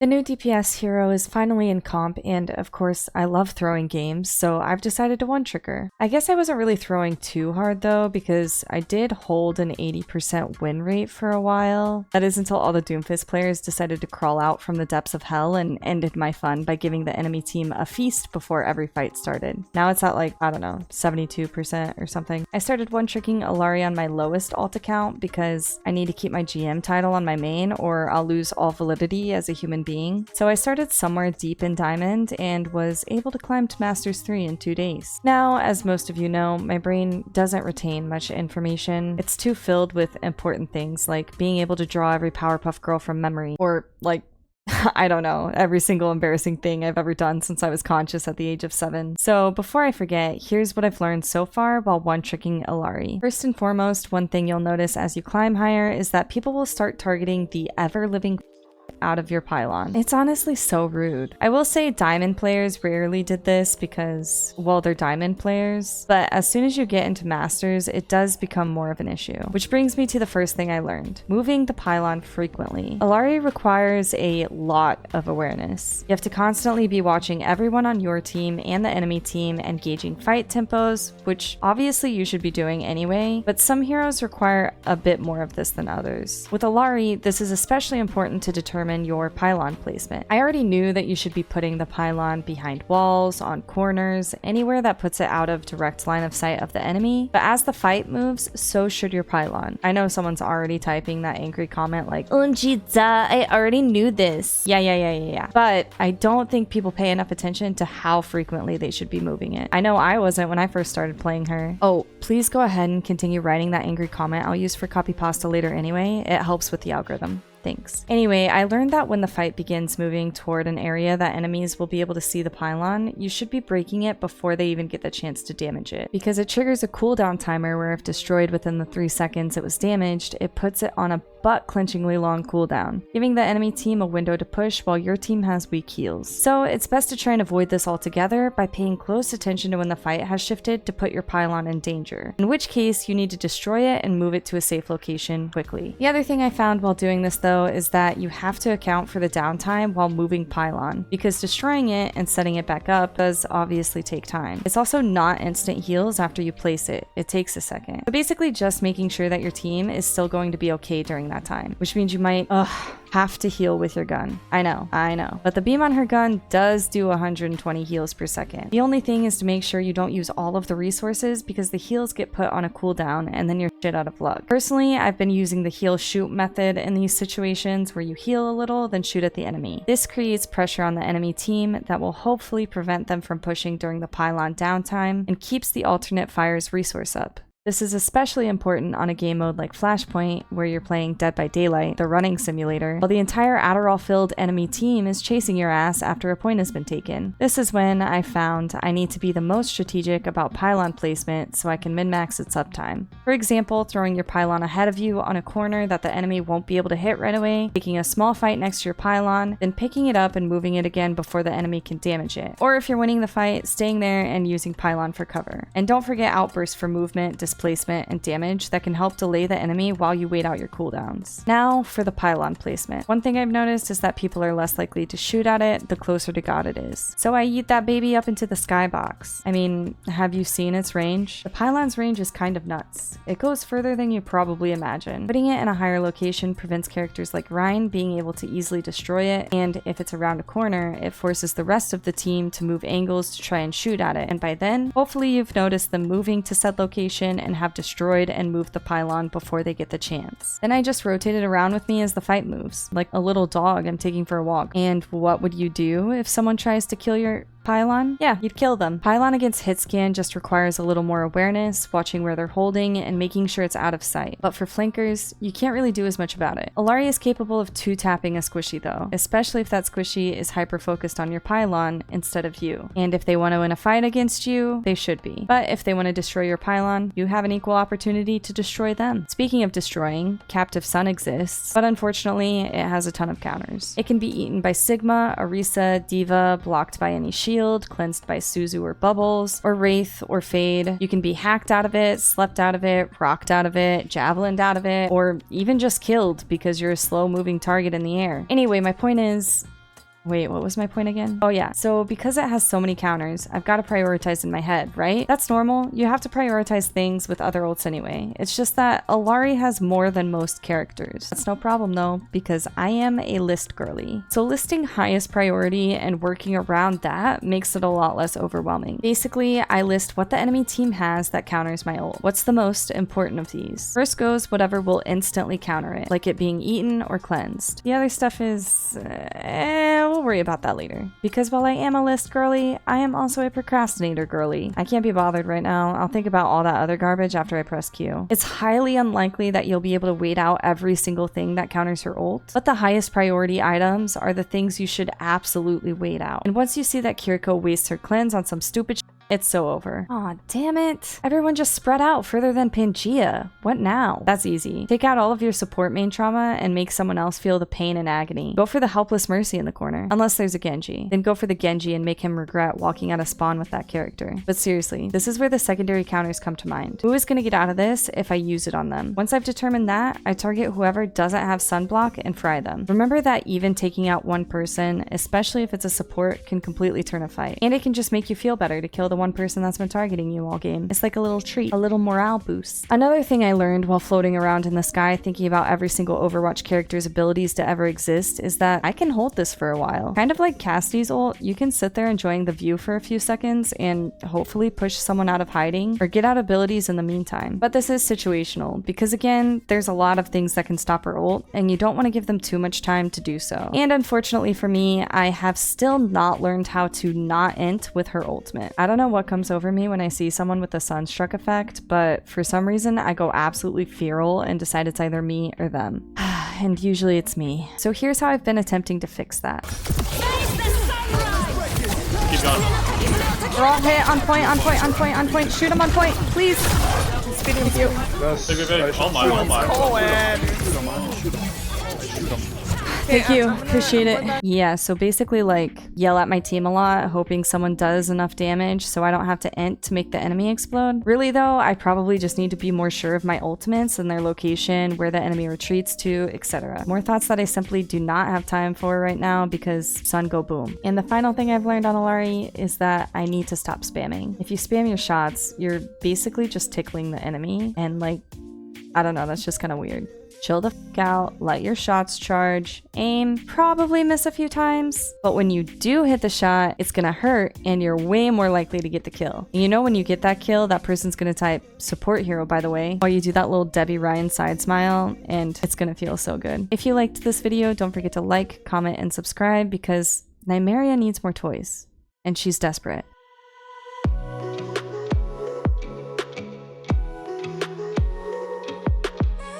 The new DPS hero is finally in comp, and of course, I love throwing games, so I've decided to one-trick. I guess I wasn't really throwing too hard though, because I did hold an 80% win rate for a while. That is until all the Doomfist players decided to crawl out from the depths of hell and ended my fun by giving the enemy team a feast before every fight started. Now it's at like, I don't know, 72% or something. I started one-tricking Illari on my lowest alt account because I need to keep my GM title on my main or I'll lose all validity as a human being. So I started somewhere deep in Diamond and was able to climb to Masters 3 in 2 days. Now, as most of you know, my brain doesn't retain much information. It's too filled with important things like being able to draw every Powerpuff Girl from memory, or like I don't know, every single embarrassing thing I've ever done since I was conscious at the age of 7. So before I forget, here's what I've learned so far while one-tricking Illari. First and foremost, one thing you'll notice as you climb higher is that people will start targeting the ever-living out of your pylon. It's honestly so rude. I will say diamond players rarely did this because, well, they're diamond players, but as soon as you get into masters, it does become more of an issue. Which brings me to the first thing I learned: moving the pylon frequently. Illari requires a lot of awareness. You have to constantly be watching everyone on your team and the enemy team and gauging fight tempos, which obviously you should be doing anyway, but some heroes require a bit more of this than others. With Illari, this is especially important to determine your pylon placement. I already knew that you should be putting the pylon behind walls, on corners, anywhere that puts it out of direct line of sight of the enemy, but as the fight moves, so should your pylon. I know someone's already typing that angry comment like, "Unjita, I already knew this." Yeah. But I don't think people pay enough attention to how frequently they should be moving it. I know I wasn't when I first started playing her. Oh, please go ahead and continue writing that angry comment I'll use for copy pasta later anyway. It helps with the algorithm. Thanks. Anyway, I learned that when the fight begins moving toward an area that enemies will be able to see the pylon, you should be breaking it before they even get the chance to damage it, because it triggers a cooldown timer where if destroyed within the 3 seconds it was damaged, it puts it on a butt-clenchingly long cooldown, giving the enemy team a window to push while your team has weak heals. So it's best to try and avoid this altogether by paying close attention to when the fight has shifted to put your pylon in danger, in which case you need to destroy it and move it to a safe location quickly. The other thing I found while doing this though is that you have to account for the downtime while moving pylon, because destroying it and setting it back up does obviously take time. It's also not instant heals after you place it. It takes a second. So basically just making sure that your team is still going to be okay during that time, which means you might have to heal with your gun. I know. But the beam on her gun does do 120 heals per second. The only thing is to make sure you don't use all of the resources, because the heals get put on a cooldown and then you're shit out of luck. Personally, I've been using the heal shoot method in these situations where you heal a little, then shoot at the enemy. This creates pressure on the enemy team that will hopefully prevent them from pushing during the pylon downtime and keeps the alternate fire's resource up. This is especially important on a game mode like Flashpoint, where you're playing Dead by Daylight, the running simulator, while the entire Adderall-filled enemy team is chasing your ass after a point has been taken. This is when I found I need to be the most strategic about pylon placement so I can min-max its uptime. For example, throwing your pylon ahead of you on a corner that the enemy won't be able to hit right away, taking a small fight next to your pylon, then picking it up and moving it again before the enemy can damage it. Or if you're winning the fight, staying there and using pylon for cover. And don't forget outbursts for movement, displacement, and damage that can help delay the enemy while you wait out your cooldowns. Now for the pylon placement. One thing I've noticed is that people are less likely to shoot at it the closer to God it is. So I yeet that baby up into the skybox. I mean, have you seen its range? The pylon's range is kind of nuts. It goes further than you probably imagine. Putting it in a higher location prevents characters like Ryan being able to easily destroy it, and if it's around a corner, it forces the rest of the team to move angles to try and shoot at it, and by then, hopefully you've noticed them moving to said location and have destroyed and moved the pylon before they get the chance. Then I just rotate it around with me as the fight moves, like a little dog I'm taking for a walk. And what would you do if someone tries to kill your pylon? Yeah, you'd kill them. Pylon against hit scan just requires a little more awareness, watching where they're holding, and making sure it's out of sight. But for flankers, you can't really do as much about it. Illari is capable of 2-tapping a squishy though, especially if that squishy is hyper-focused on your pylon instead of you. And if they want to win a fight against you, they should be. But if they want to destroy your pylon, you have an equal opportunity to destroy them. Speaking of destroying, Captive Sun exists, but unfortunately, it has a ton of counters. It can be eaten by Sigma, Orisa, Diva, blocked by any shield, cleansed by Suzu or Bubbles, or Wraith or Fade. You can be hacked out of it, slept out of it, rocked out of it, javelined out of it, or even just killed because you're a slow-moving target in the air. Anyway, my point is, Wait, what was my point again? Oh yeah, so because it has so many counters, I've got to prioritize in my head, right? That's normal. You have to prioritize things with other ults anyway. It's just that Illari has more than most characters. That's no problem though, because I am a list girly. So listing highest priority and working around that makes it a lot less overwhelming. Basically, I list what the enemy team has that counters my ult. What's the most important of these? First goes whatever will instantly counter it, like it being eaten or cleansed. The other stuff is, we'll worry about that later. Because while I am a list girly, I am also a procrastinator girly. I can't be bothered right now. I'll think about all that other garbage after I press Q. It's highly unlikely that you'll be able to wait out every single thing that counters her ult, but the highest priority items are the things you should absolutely wait out. And once you see that Kiriko wastes her cleanse on some stupid shit, it's so over. Aw, damn it. Everyone just spread out further than Pangea. What now? That's easy. Take out all of your support main trauma and make someone else feel the pain and agony. Go for the helpless Mercy in the corner. Unless there's a Genji. Then go for the Genji and make him regret walking out of spawn with that character. But seriously, this is where the secondary counters come to mind. Who is gonna get out of this if I use it on them? Once I've determined that, I target whoever doesn't have sunblock and fry them. Remember that even taking out one person, especially if it's a support, can completely turn a fight. And it can just make you feel better to kill the one person that's been targeting you all game. It's like a little treat, a little morale boost. Another thing I learned while floating around in the sky thinking about every single Overwatch character's abilities to ever exist is that I can hold this for a while. Kind of like Cassidy's ult, you can sit there enjoying the view for a few seconds and hopefully push someone out of hiding or get out abilities in the meantime. But this is situational because again, there's a lot of things that can stop her ult and you don't want to give them too much time to do so. And unfortunately for me, I have still not learned how to not int with her ultimate. I don't know what comes over me when I see someone with the Sunstruck effect, but for some reason I go absolutely feral and decide it's either me or them. And usually it's me. So here's how I've been attempting to fix that. Keep going. We're all hit on point, on point, on point, on point. Shoot him on point, please. Speeding with you. Oh my, oh my. Thank you, appreciate it. Yeah, so basically like yell at my team a lot, hoping someone does enough damage so I don't have to int to make the enemy explode. Really though, I probably just need to be more sure of my ultimates and their location, where the enemy retreats to, etc. More thoughts that I simply do not have time for right now because sun go boom. And the final thing I've learned on Illari is that I need to stop spamming. If you spam your shots, you're basically just tickling the enemy and like, I don't know, that's just kind of weird. Chill the f out, let your shots charge, aim, probably miss a few times, but when you do hit the shot, it's gonna hurt and you're way more likely to get the kill. And you know when you get that kill, that person's gonna type support hero, by the way, while you do that little Debbie Ryan side smile, and it's gonna feel so good. If you liked this video, don't forget to like, comment, and subscribe because Nymeria needs more toys, and she's desperate.